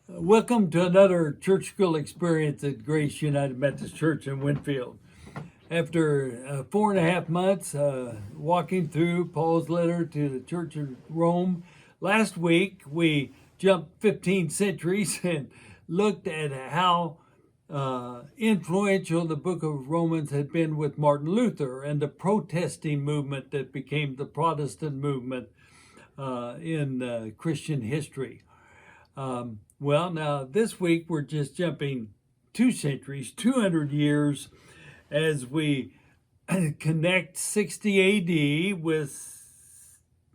Welcome to another church school experience at Grace United Methodist Church in Winfield. After 4.5 months walking through Paul's letter to the Church of Rome, last week we jumped 15 centuries and looked at how influential the book of Romans had been with Martin Luther and the protesting movement that became the Protestant movement in Christian history. Well, now this week we're just jumping 2 centuries, 200 years, as we connect 60 AD with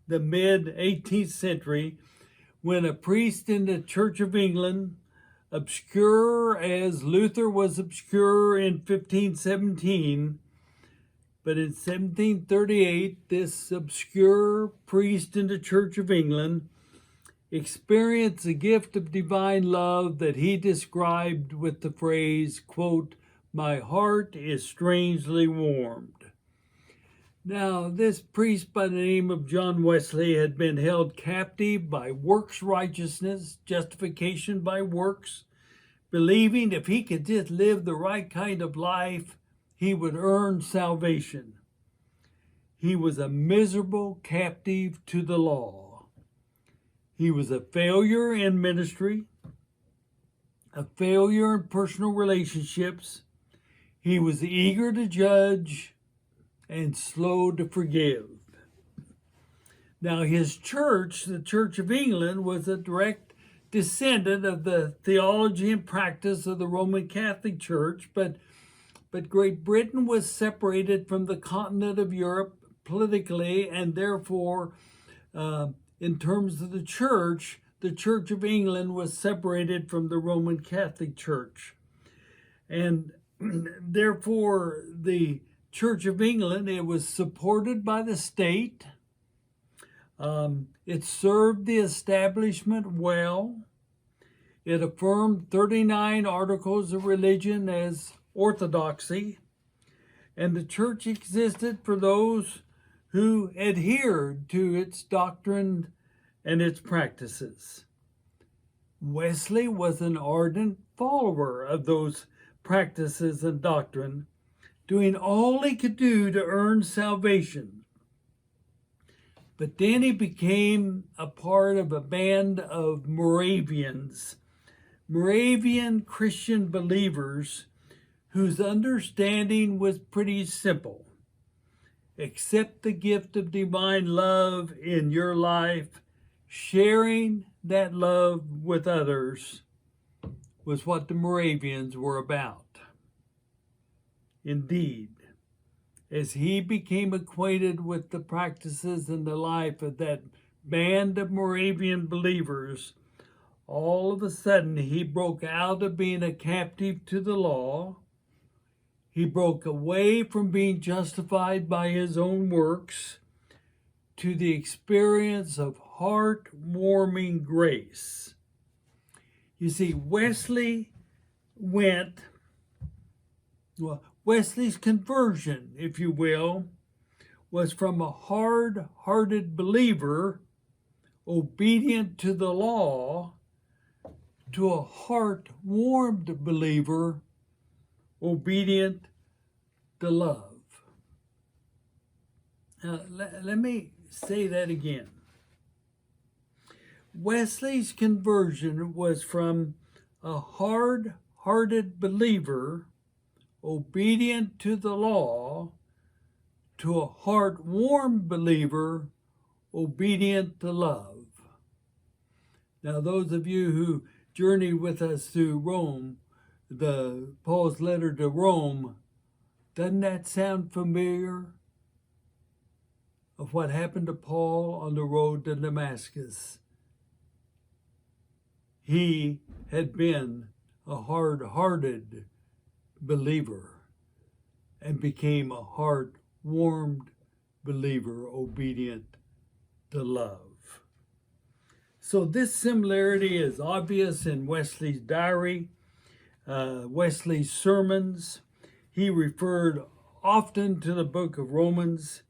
the mid-18th century, when a priest in the Church of England, obscure as Luther was obscure in 1517, but in 1738, this obscure priest in the Church of England experienced the gift of divine love that he described with the phrase, quote, "My heart is strangely warmed." Now, this priest by the name of John Wesley had been held captive by works righteousness, justification by works, believing if he could just live the right kind of life, he would earn salvation. He was a miserable captive to the law. He was a failure in ministry, a failure in personal relationships. He was eager to judge and slow to forgive. Now, his church, the Church of England, was a direct descendant of the theology and practice of the Roman Catholic Church, but Great Britain was separated from the continent of Europe politically, and therefore, in terms of the Church of England was separated from the Roman Catholic Church. And therefore, the Church of England, it was supported by the state. It served the establishment well. It affirmed 39 articles of religion as orthodoxy. And the church existed for those who adhered to its doctrine and its practices. Wesley was an ardent follower of those practices and doctrine, doing all he could do to earn salvation. But then he became a part of a band of Moravians, Moravian Christian believers whose understanding was pretty simple. Accept the gift of divine love in your life. Sharing that love with others was what the Moravians were about. Indeed, as he became acquainted with the practices and the life of that band of Moravian believers, all of a sudden he broke out of being a captive to the law. He broke away from being justified by his own works to the experience of heartwarming grace. You see, Wesley's conversion, if you will, was from a hard-hearted believer, obedient to the law, to a heart-warmed believer, obedient to love. Now, let me say that again. Wesley's conversion was from a hard-hearted believer, obedient to the law, to a heart-warmed believer, obedient to love. Now, those of you who journeyed with us through Rome, Paul's letter to Rome, doesn't that sound familiar of what happened to Paul on the road to Damascus? He had been a hard-hearted believer and became a heart-warmed believer, obedient to love. So this similarity is obvious in Wesley's diary. Wesley's sermons. He referred often to the book of Romans.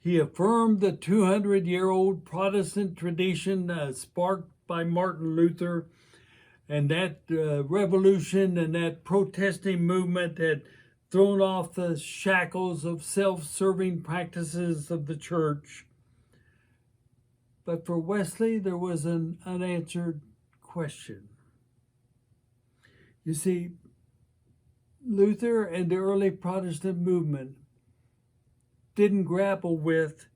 He affirmed the 200-year-old Protestant tradition sparked by Martin Luther, and that revolution and that protesting movement had thrown off the shackles of self-serving practices of the church. But for Wesley, there was an unanswered question. You see, Luther and the early Protestant movement didn't grapple with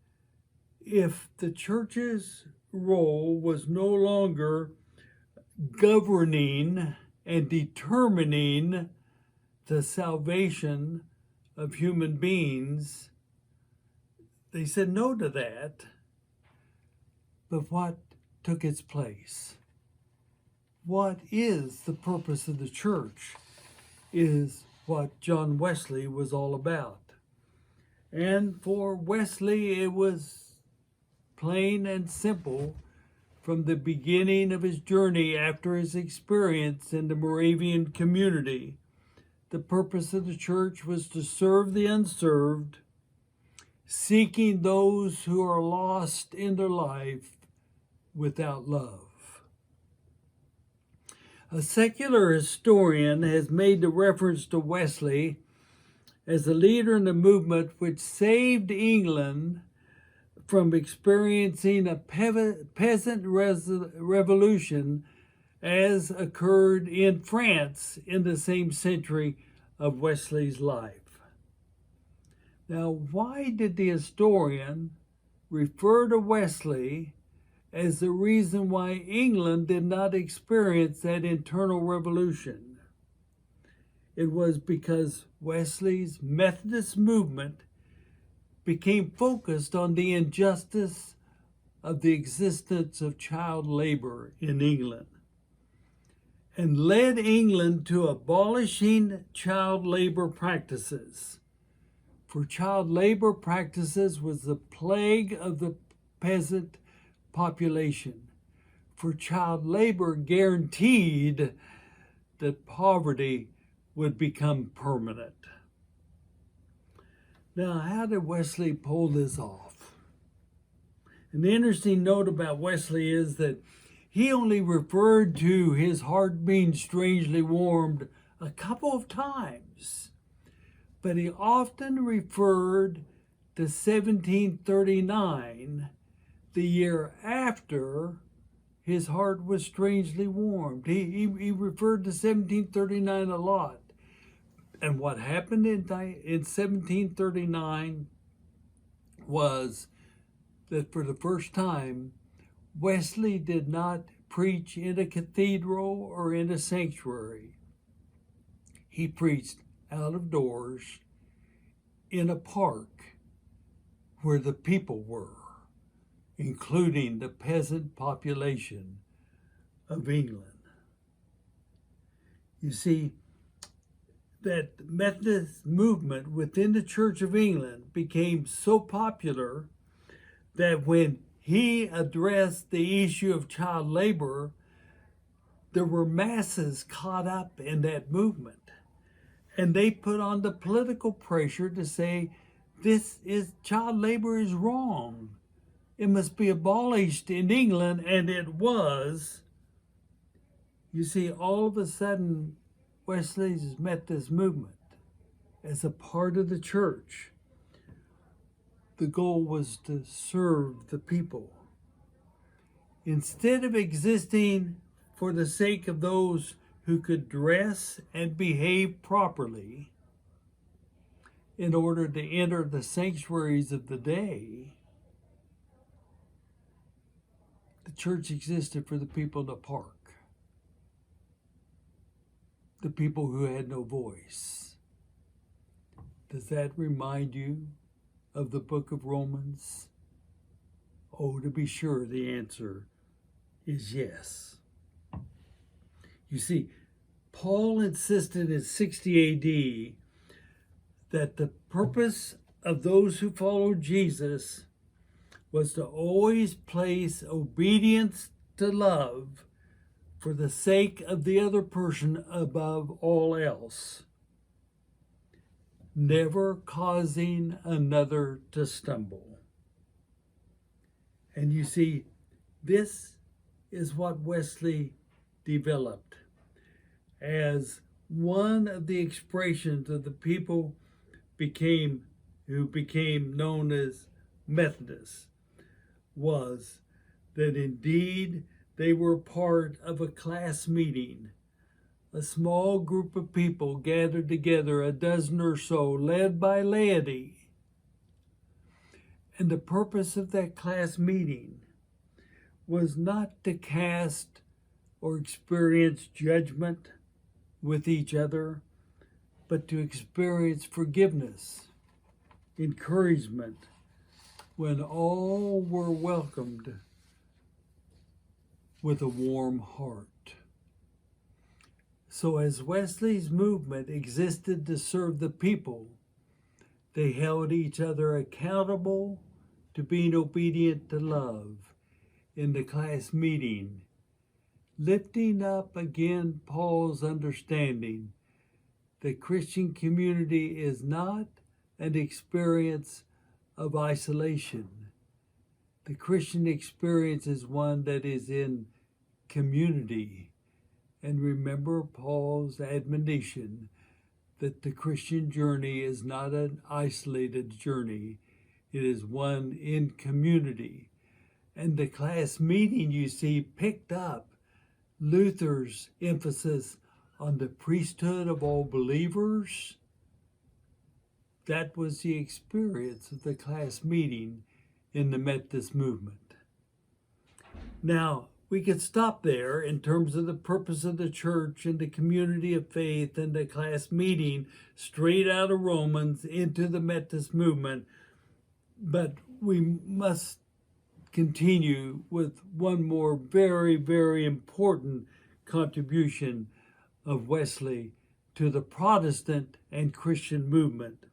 if the church's role was no longer governing and determining the salvation of human beings. They said no to that. But what took its place? What is the purpose of the church is what John Wesley was all about. And for Wesley, it was plain and simple from the beginning of his journey after his experience in the Moravian community. The purpose of the church was to serve the unserved, seeking those who are lost in their life without love. A secular historian has made the reference to Wesley as a leader in the movement which saved England from experiencing a peasant revolution as occurred in France in the same century of Wesley's life. Now, why did the historian refer to Wesley as the reason why England did not experience that internal revolution? It was because Wesley's Methodist movement became focused on the injustice of the existence of child labor in England and led England to abolishing child labor practices. For child labor practices was the plague of the peasant population. For child labor guaranteed that poverty would become permanent. Now, how did Wesley pull this off? An interesting note about Wesley is that he only referred to his heart being strangely warmed a couple of times, but he often referred to 1739, the year after his heart was strangely warmed. He referred to 1739 a lot. And what happened in 1739 was that for the first time, Wesley did not preach in a cathedral or in a sanctuary. He preached out of doors in a park where the people were, including the peasant population of England. You see, that Methodist movement within the Church of England became so popular that when he addressed the issue of child labor, there were masses caught up in that movement. And they put on the political pressure to say, child labor is wrong. It must be abolished in England, and it was. You see, all of a sudden, Wesley's Methodist movement as a part of the church. The goal was to serve the people. Instead of existing for the sake of those who could dress and behave properly in order to enter the sanctuaries of the day, the church existed for the people in the park. The people who had no voice. Does that remind you of the book of Romans? Oh, to be sure, the answer is yes. You see, Paul insisted in 60 AD that the purpose of those who followed Jesus was to always place obedience to love for the sake of the other person above all else, never causing another to stumble. And you see, this is what Wesley developed as one of the expressions of the people who became known as Methodists, was that indeed they were part of a class meeting, a small group of people gathered together, a dozen or so, led by laity. And the purpose of that class meeting was not to cast or experience judgment with each other, but to experience forgiveness, encouragement, when all were welcomed with a warm heart. So as Wesley's movement existed to serve the people, they held each other accountable to being obedient to love in the class meeting, lifting up again Paul's understanding that Christian community is not an experience of isolation. The Christian experience is one that is in community. And remember Paul's admonition that the Christian journey is not an isolated journey. It is one in community. And the class meeting, you see, picked up Luther's emphasis on the priesthood of all believers. That was the experience of the class meeting in the Methodist movement. Now, we could stop there in terms of the purpose of the church and the community of faith and the class meeting straight out of Romans into the Methodist movement, but we must continue with one more very, very important contribution of Wesley to the Protestant and Christian movement.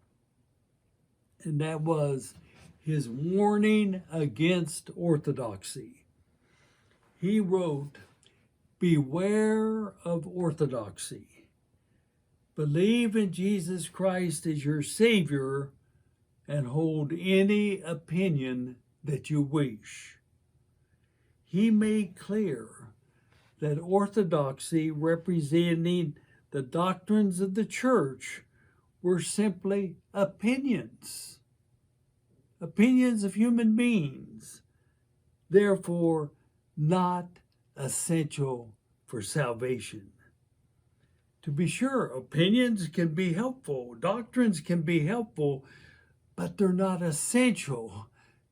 And that was his warning against orthodoxy. He wrote, "Beware of orthodoxy. Believe in Jesus Christ as your Savior and hold any opinion that you wish." He made clear that orthodoxy, representing the doctrines of the church, were simply opinions of human beings, therefore not essential for salvation. To be sure, opinions can be helpful, doctrines can be helpful, but they're not essential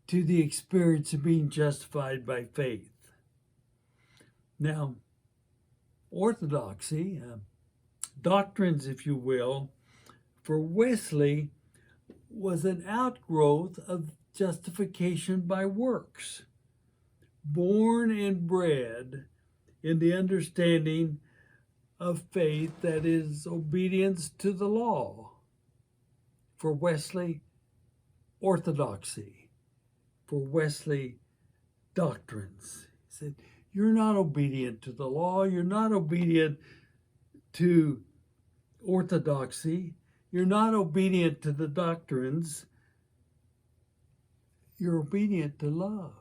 to the experience of being justified by faith. Now, orthodoxy, doctrines, if you will, for Wesley was an outgrowth of justification by works, born and bred in the understanding of faith that is obedience to the law. For Wesley, orthodoxy. For Wesley, doctrines. He said, you're not obedient to the law. You're not obedient to orthodoxy. You're not obedient to the doctrines. You're obedient to love.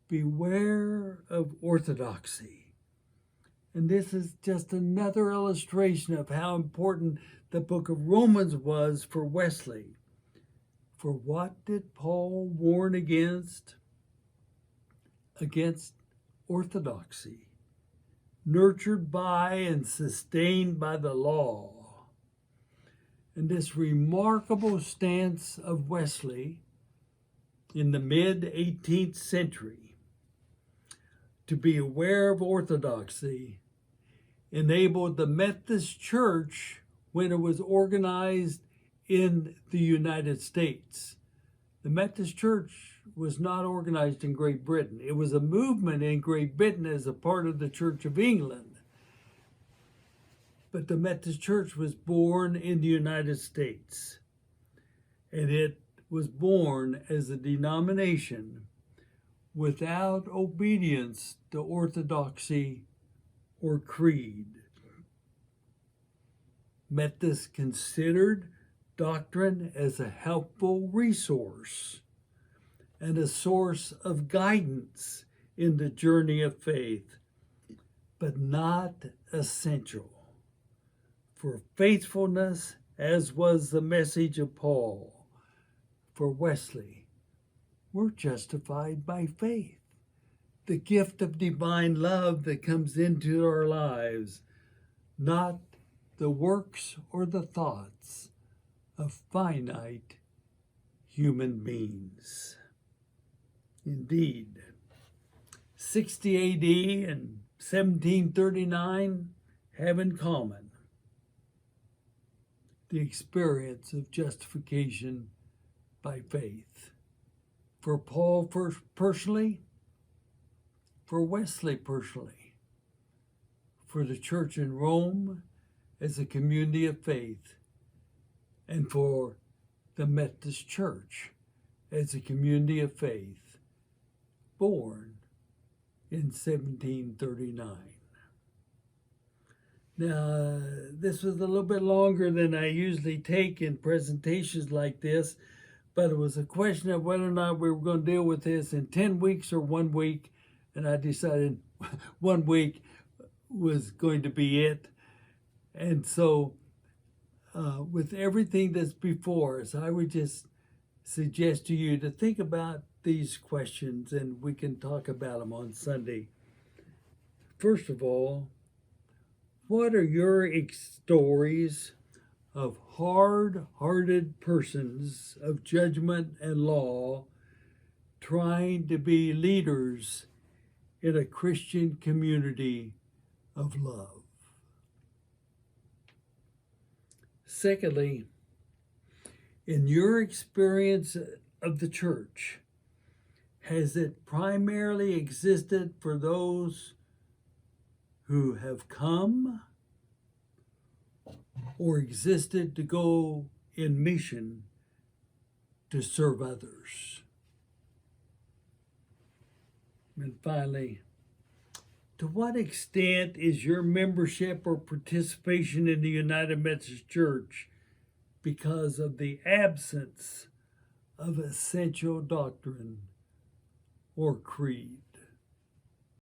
Beware of orthodoxy. And this is just another illustration of how important the book of Romans was for Wesley. For what did Paul warn against? Against orthodoxy, nurtured by and sustained by the law. And this remarkable stance of Wesley in the mid-18th century to be aware of orthodoxy enabled the Methodist Church, when it was organized in the United States. The Methodist Church was not organized in Great Britain. It was a movement in Great Britain as a part of the Church of England. But the Methodist Church was born in the United States. And it was born as a denomination without obedience to orthodoxy or creed. Methodists considered doctrine as a helpful resource, and a source of guidance in the journey of faith, but not essential. For faithfulness, as was the message of Paul, for Wesley, we're justified by faith, the gift of divine love that comes into our lives, not the works or the thoughts of finite human beings. Indeed, 60 AD and 1739 have in common the experience of justification by faith. For Paul personally, for Wesley personally, for the church in Rome as a community of faith, and for the Methodist Church as a community of faith, born in 1739. Now, this was a little bit longer than I usually take in presentations like this, but it was a question of whether or not we were going to deal with this in 10 weeks or 1 week, and I decided 1 week was going to be it. And so, with everything that's before us, I would just suggest to you to think about these questions, and we can talk about them on Sunday. First of all, what are your stories of hard-hearted persons of judgment and law trying to be leaders in a Christian community of love? Secondly, in your experience of the church, has it primarily existed for those who have come or existed to go in mission to serve others? And finally, to what extent is your membership or participation in the United Methodist Church because of the absence of essential doctrine or creed?